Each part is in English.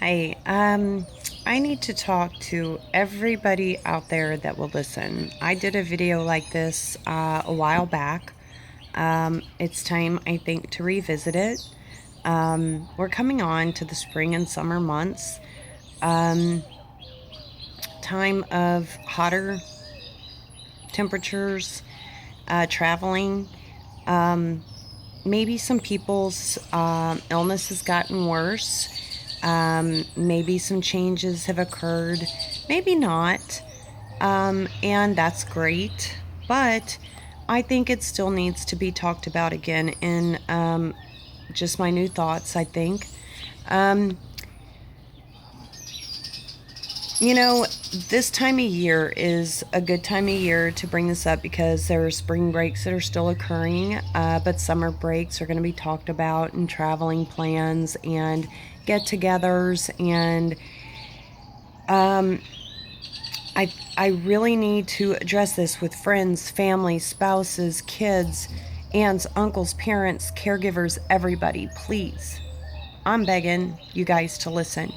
Hi, I need to talk to everybody out there that will listen. I did a video like this a while back. It's time, I think, to revisit it. We're coming on to the spring and summer months. Time of hotter temperatures, traveling. Maybe some people's illness has gotten worse. Maybe some changes have occurred, maybe not, and that's great, but I think it still needs to be talked about again in just my new thoughts, I think. Um, this time of year is a good time of year to bring this up because there are spring breaks that are still occurring, but summer breaks are going to be talked about, and traveling plans and get-togethers, and I really need to address this with friends, family, spouses, kids, aunts, uncles, parents, caregivers, everybody. Please, I'm begging you guys to listen.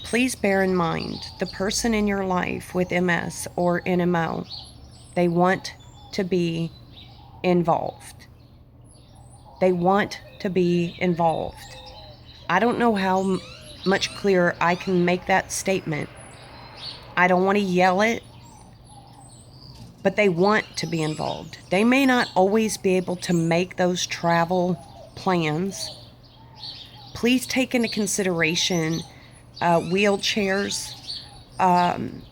Please bear in mind the person in your life with MS or NMO, they want to be involved. They want to be involved. I don't know how much clearer I can make that statement. I don't want to yell it, but they want to be involved. They may not always be able to make those travel plans. Please take into consideration wheelchairs.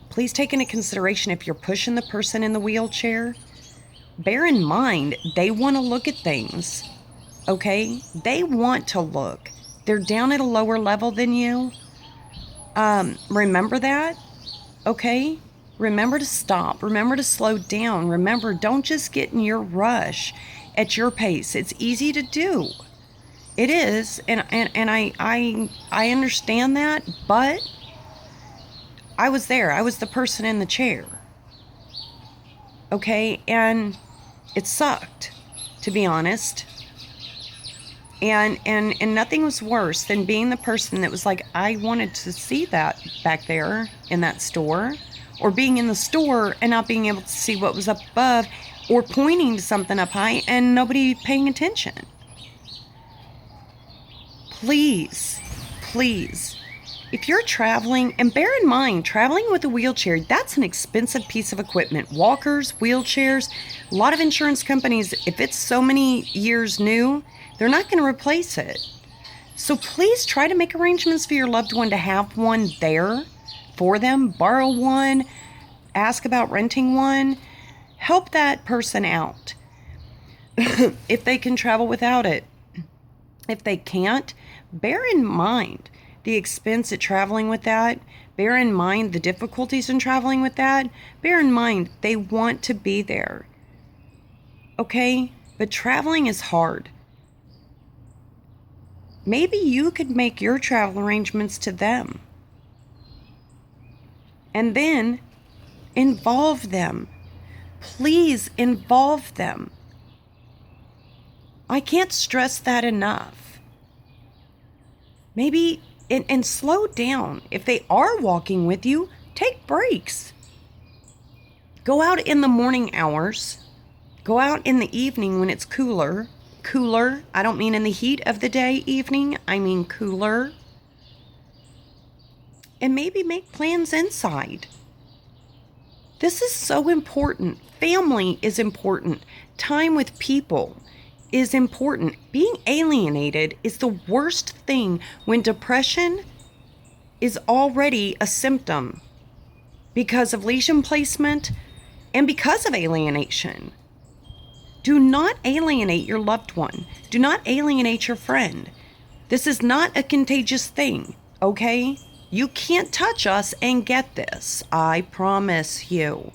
Please take into consideration if you're pushing the person in the wheelchair. Bear in mind, they want to look at things, okay? They want to look. They're down at a lower level than you. Remember that, okay? Remember to stop. Remember to slow down. Remember, don't just get in your rush at your pace. It's easy to do. It is, and I understand that, but I was there. I was the person in the chair. Okay, and it sucked, to be honest. And nothing was worse than being the person that was like, I wanted to see that back there in that store, or being in the store and not being able to see what was up above, or pointing to something up high and nobody paying attention. Please, if you're traveling, and bear in mind, traveling with a wheelchair, that's an expensive piece of equipment. Walkers, wheelchairs, a lot of insurance companies, if it's so many years new, they're not going to replace it. So please try to make arrangements for your loved one to have one there for them. Borrow one, ask about renting one, help that person out if they can travel without it. If they can't, bear in mind the expense at traveling with that. Bear in mind the difficulties in traveling with that. Bear in mind they want to be there. Okay? But traveling is hard. Maybe you could make your travel arrangements to them. And then involve them. Please involve them. I can't stress that enough. Maybe, and slow down. If they are walking with you, take breaks. Go out in the morning hours. Go out in the evening when it's cooler. Cooler, I don't mean in the heat of the day evening, I mean cooler. And maybe make plans inside. This is so important. Family is important. Time with people is important. Being alienated is the worst thing when depression is already a symptom because of lesion placement and because of alienation. Do not alienate your loved one. Do not alienate your friend. This is not a contagious thing, okay? You can't touch us and get this. I promise you.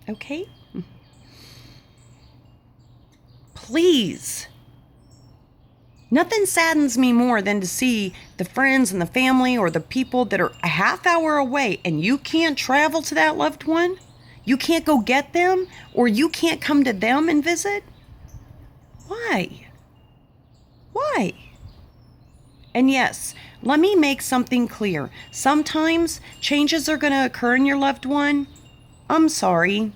Okay? Please. Nothing saddens me more than to see the friends and the family or the people that are a half hour away and you can't travel to that loved one. You can't go get them, or you can't come to them and visit. Why? And yes, let me make something clear. Sometimes changes are going to occur in your loved one. I'm sorry.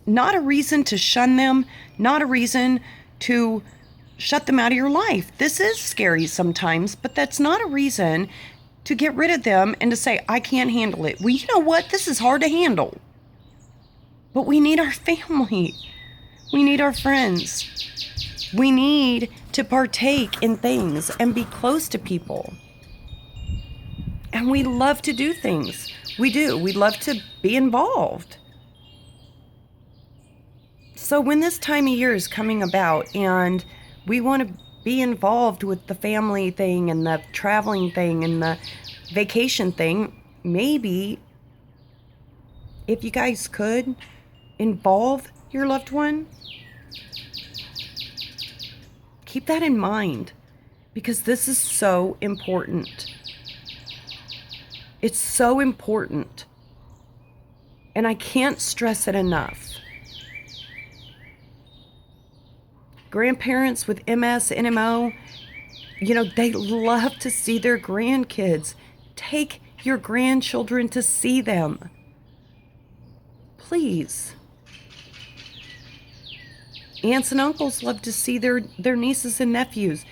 Not a reason to shun them, not a reason to shut them out of your life. This is scary sometimes, but that's not a reason to get rid of them and to say, I can't handle it. Well, you know what? This is hard to handle. But we need our family. We need our friends. We need to partake in things and be close to people. And we love to do things. We do. We love to be involved. So when this time of year is coming about and we want to be involved with the family thing and the traveling thing and the vacation thing, maybe if you guys could involve your loved one, keep that in mind, because this is so important. It's so important. And I can't stress it enough. Grandparents with MS, NMO, they love to see their grandkids. Take your grandchildren to see them. Please. Aunts and uncles love to see their nieces and nephews.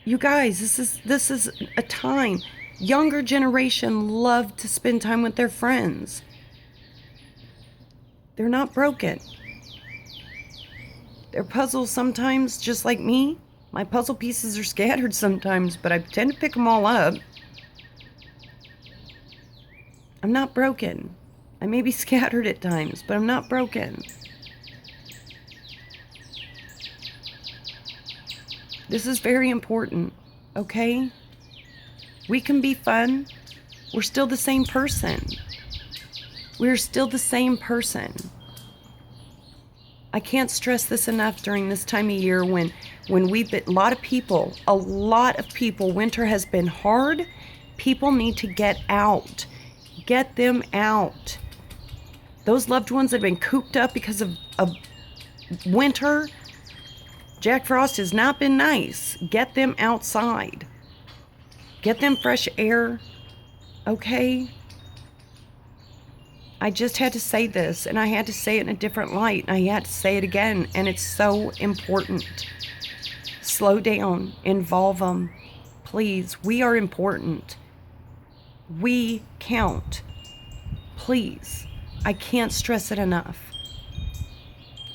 You guys, this is a time. Younger generation love to spend time with their friends. They're not broken. They're puzzles sometimes, just like me. My puzzle pieces are scattered sometimes, but I tend to pick them all up. I'm not broken. I may be scattered at times, but I'm not broken. This is very important, okay? We can be fun. We're still the same person. We're still the same person. I can't stress this enough during this time of year when we've been, a lot of people, winter has been hard. People need to get out. Get them out. Those loved ones that have been cooped up because of winter, Jack Frost has not been nice. Get them outside. Get them fresh air. Okay? I just had to say this, and I had to say it in a different light, and I had to say it again, and it's so important. Slow down. Involve them. Please. We are important. We count. Please. I can't stress it enough.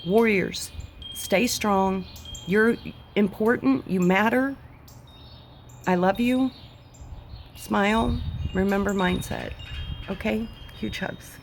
Warriors, stay strong. You're important. You matter. I love you. Smile. Remember mindset. Okay? Huge hugs.